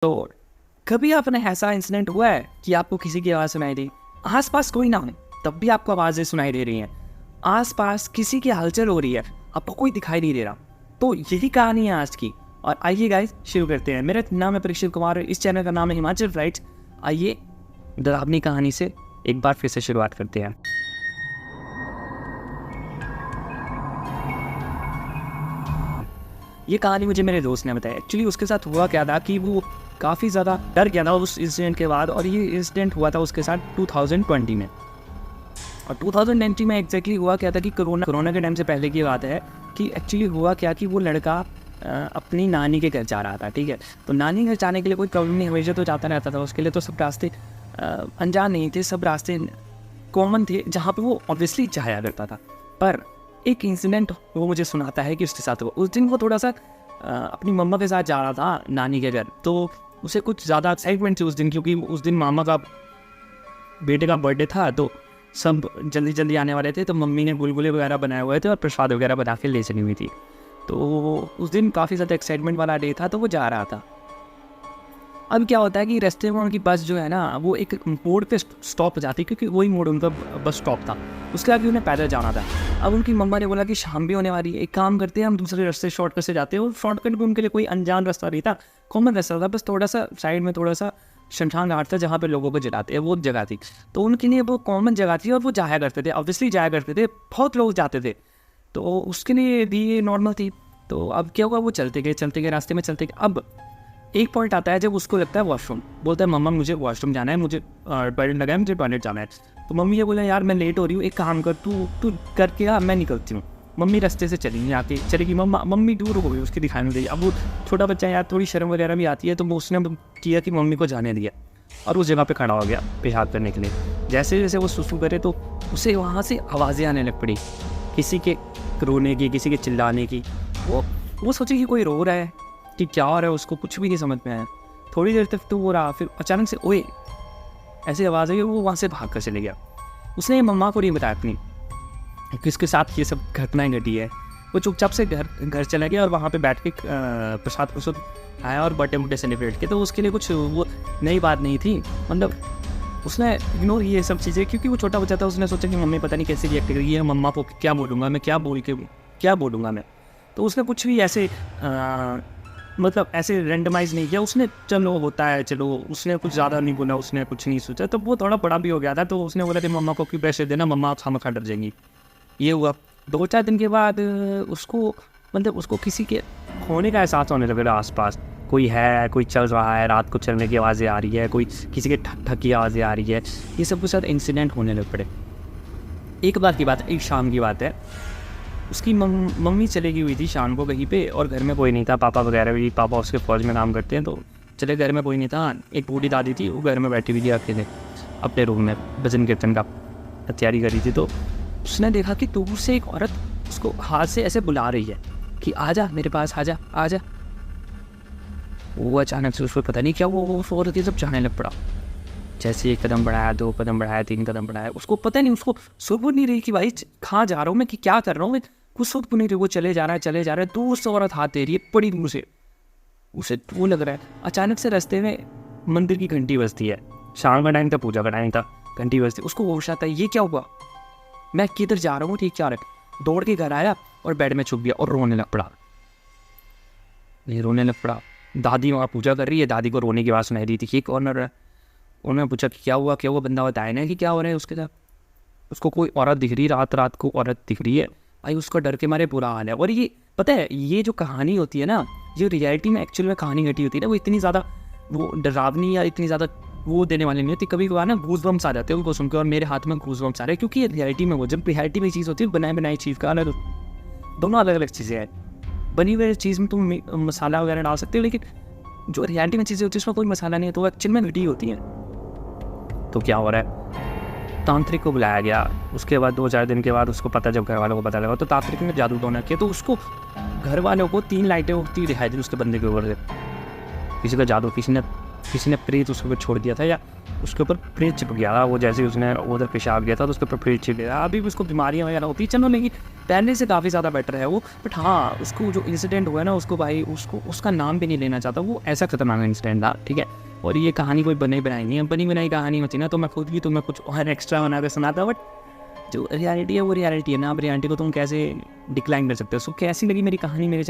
तो कभी आपने ऐसा इंसिडेंट हुआ है कि आपको किसी की आवाज़ सुनाई दी, आसपास कोई ना हो तब भी आपको आवाज़ें सुनाई दे रही हैं, आसपास किसी की हलचल हो रही है, आपको कोई दिखाई नहीं दे रहा। तो यही कहानी है आज की। और आइए गाइस शुरू करते हैं। मेरा नाम है परीक्षित कुमार और इस चैनल का नाम है हिमाचल फ्लाइट्स। आइए डरावनी कहानी से एक बार फिर से शुरुआत करते हैं। ये कहानी मुझे मेरे दोस्त ने बताई। एक्चुअली उसके साथ हुआ क्या था कि वो काफ़ी ज़्यादा डर गया था उस इंसिडेंट के बाद, और ये इंसिडेंट हुआ था उसके साथ 2020 में। और 2020 में एग्जैक्टली हुआ क्या था कि कोरोना के टाइम से पहले की बात है कि एक्चुअली हुआ क्या कि वो लड़का अपनी नानी के घर जा रहा था। ठीक है, तो नानी घर जाने के लिए कोई प्रॉब्लम नहीं, हमेशा तो जाता रहता था। उसके लिए तो सब रास्ते अनजान नहीं थे, सब रास्ते कॉमन थे जहाँ पे वो ऑब्वियसली जाया करता था। पर एक इंसिडेंट वो मुझे सुनाता है कि उसके साथ हुआ। उस दिन वो थोड़ा सा अपनी मम्मा के साथ जा रहा था नानी के घर, तो उसे कुछ ज़्यादा एक्साइटमेंट थी उस दिन, क्योंकि उस दिन मामा का बेटे का बर्थडे था, तो सब जल्दी जल्दी आने वाले थे। तो मम्मी ने गुलगुले वगैरह बनाए हुए थे और प्रसाद वगैरह बना के ले चली हुई थी। तो उस दिन काफ़ी ज़्यादा एक्साइटमेंट वाला डे था, तो वो जा रहा था। अब क्या होता है कि रास्ते में उनकी बस जो है ना वो एक मोड़ पे स्टॉप हो जाती है, क्योंकि वही मोड़ उनका बस स्टॉप था। उसके आगे उन्हें पैदल जाना था। अब उनकी मम्मा ने बोला कि शाम भी होने वाली है, एक काम करते हैं हम दूसरे रास्ते शॉर्टकट से जाते हैं। और शॉर्टकट भी उनके लिए कोई अनजान रास्ता नहीं था, कॉमन रास्ता था, बस थोड़ा सा साइड में थोड़ा सा शमशान घाट था जहाँ पे लोगों को जलाते हैं, वो जगह थी। तो उनके लिए वो कॉमन जगह थी और वो जाया करते थे, ऑब्वियसली जाया करते थे, बहुत लोग जाते थे, तो उसके लिए भी ये नॉर्मल थी। तो अब क्या हुआ, वो चलते गए रास्ते में चलते गए। अब एक पॉइंट आता है जब उसको लगता है वॉशरूम, बोलता है मम्मा मुझे वॉशरूम जाना है, मुझे टॉयलेट लगा है, मुझे टॉयलेट जाना है। तो मम्मी ये बोला यार मैं लेट हो रही हूँ, एक काम कर तू करके आ, मैं निकलती हूँ। मम्मी रास्ते से चलेगी मम्मी दूर हो गई, उसकी दिखाई नहीं दी। अब वो छोटा बच्चा यार, थोड़ी शर्म वगैरह भी आती है, तो वो उसने किया कि मम्मी को जाने दिया और उस जगह पे खड़ा हो गया पेशाब करने के लिए। जैसे जैसे वो सुसु करे तो उसे वहाँ से आवाज़ें आने लग पड़ी, किसी के रोने की, किसी के चिल्लाने की। वो सोचे कि कोई रो रहा है कि क्या हो रहा है, उसको कुछ भी नहीं समझ में आया। थोड़ी देर तक तो वो रहा, फिर अचानक से ओए ऐसी आवाज़ आई, वो वहाँ से भाग कर चले गया। उसने मम्मा को नहीं बताया अपनी कि उसके साथ ये सब घटनाएं घटी है। वो चुपचाप से घर चला गया और वहाँ पे बैठ के प्रसाद आया और बर्थडे सेलिब्रेट किया। तो उसके लिए कुछ वो नई बात नहीं थी, मतलब उसने इग्नोर ये सब चीज़ें, क्योंकि वो छोटा बच्चा था। उसने सोचा कि मम्मी पता नहीं कैसे रिएक्ट करेगी, है मम्मा को क्या बोलूँगा मैं, क्या बोलूँगा मैं। तो उसने कुछ भी ऐसे मतलब ऐसे रेंडमाइज नहीं किया उसने, चलो होता है चलो, उसने कुछ ज़्यादा नहीं बोला, उसने कुछ नहीं सोचा। तो वो थोड़ा बड़ा भी हो गया था, तो उसने बोला कि मम्मा को क्यों प्रेशर देना, मम्मा खामखा डर जाएंगी। ये हुआ 2-4 दिन के बाद उसको किसी के होने का एहसास होने लगा। आसपास कोई है, कोई चल रहा है, रात को चलने की आवाज़ें आ रही है, कोई किसी के ठक ठक की आवाज़ें आ रही है, ये सब के साथ इंसिडेंट होने लग पड़े। एक बार की बात है, एक शाम की बात है, उसकी मम्मी चली गई हुई थी शाम को कहीं पे, और घर में कोई नहीं था। पापा वगैरह भी, पापा उसके फौज में काम करते हैं, तो चले घर में कोई नहीं था। एक बूढ़ी दादी थी, वो घर में बैठी हुई थी अकेले अपने रूम में, भजन कीर्तन का तैयारी करी थी। तो उसने देखा कि दूर से एक औरत उसको हाथ से ऐसे बुला रही है कि आजा मेरे पास, आजा आजा। वो अचानक से उसको पता नहीं क्या वो औरत ये सब जाने लग पड़ा। जैसे 1 कदम बढ़ाया, 2 कदम बढ़ाया, 3 कदम बढ़ाया, उसको पता नहीं, उसको सुबह नहीं रही कि भाई कहाँ जा रहा हूँ मैं, कि क्या कर रहा हूँ मैं, कुछ सुबह नहीं रही। वो चले जा रहा है, दूर से औरत हाथ दे रही है बड़ी दूर से, उसे वो लग रहा है। अचानक से रास्ते में मंदिर की घंटी बजती है, शाम का टाइम था, पूजा का टाइम था, घंटी बजती, उसको होश आता है ये क्या हुआ, मैं किधर जा रहा हूँ, ठीक क्या रहा है। दौड़ के घर आया और बेड में छुप गया और रोने लग पड़ा। दादी वहाँ पूजा कर रही है, दादी को रोने की आवाज़ सुनाई दी थी, ये कौन है। उन्होंने पूछा कि क्या हुआ, वो बंदा बताया ना कि क्या हो रहा है उसके साथ। उसको कोई औरत दिख रही, रात को औरत दिख रही है भाई, उसका डर के मारे बुरा हाल है। और ये पता है, ये जो कहानी होती है ना, ये रियलिटी में एक्चुअल में कहानी घटी होती है ना, वो इतनी ज़्यादा वो डरावनी या इतनी ज़्यादा वो देने वाली नहीं होती। कभी कभार ना गूज़बम्स आ जाते हैं उनको सुनकर, और मेरे हाथ में गूज़बम्स आ रहे हैं, क्योंकि ये रियलिटी में, वो जब रियलिटी में चीज़ होती है, बनाई चीज़ का अलग, दोनों अलग अलग चीज़ें हैं। बनी हुई चीज़ में तुम मसाला वगैरह डाल सकते हो, लेकिन जो रियलिटी में चीज़ें होती है उसमें कोई मसाला नहीं है, तो वो एक्चुअल में घटी होती हैं। तो क्या हो रहा है, तांत्रिक को बुलाया गया। उसके बाद 2-4 दिन के बाद उसको पता, जब घर वालों को पता लगा, तो तांत्रिक ने जादू टोना किया। तो उसको घर वालों को 3 लाइटें उठती दिखाई दी उसके बंदे के ऊपर से, किसी का जादू, किसी ने किसी ने प्रेत उसके ऊपर छोड़ दिया था या उसके ऊपर प्रेत चिपक गया था, वो जैसे उसने उधर पेशाब गया था तो उसके ऊपर प्रेत चिपक गया। अभी भी उसको बीमारियाँ वगैरह होती चलो, लेकिन पहले से काफ़ी ज़्यादा बेटर है वो। बट हाँ, उसको जो इंसिडेंट हुआ है ना, उसको भाई उसको उसका नाम भी नहीं लेना चाहता, वो ऐसा खतरनाक इंसिडेंट था, ठीक है। और ये कहानी कोई बनी बनाई नहीं है, बनी बनाई कहानी होती ना तो मैं खुद भी तुम्हें कुछ और एक्स्ट्रा बना के सुनाता। बट जो रियलिटी है वो रियलिटी है ना, आप रियलिटी को तुम कैसे डिक्लाइन कर सकते हो। सो कैसी लगी मेरी कहानी मेरे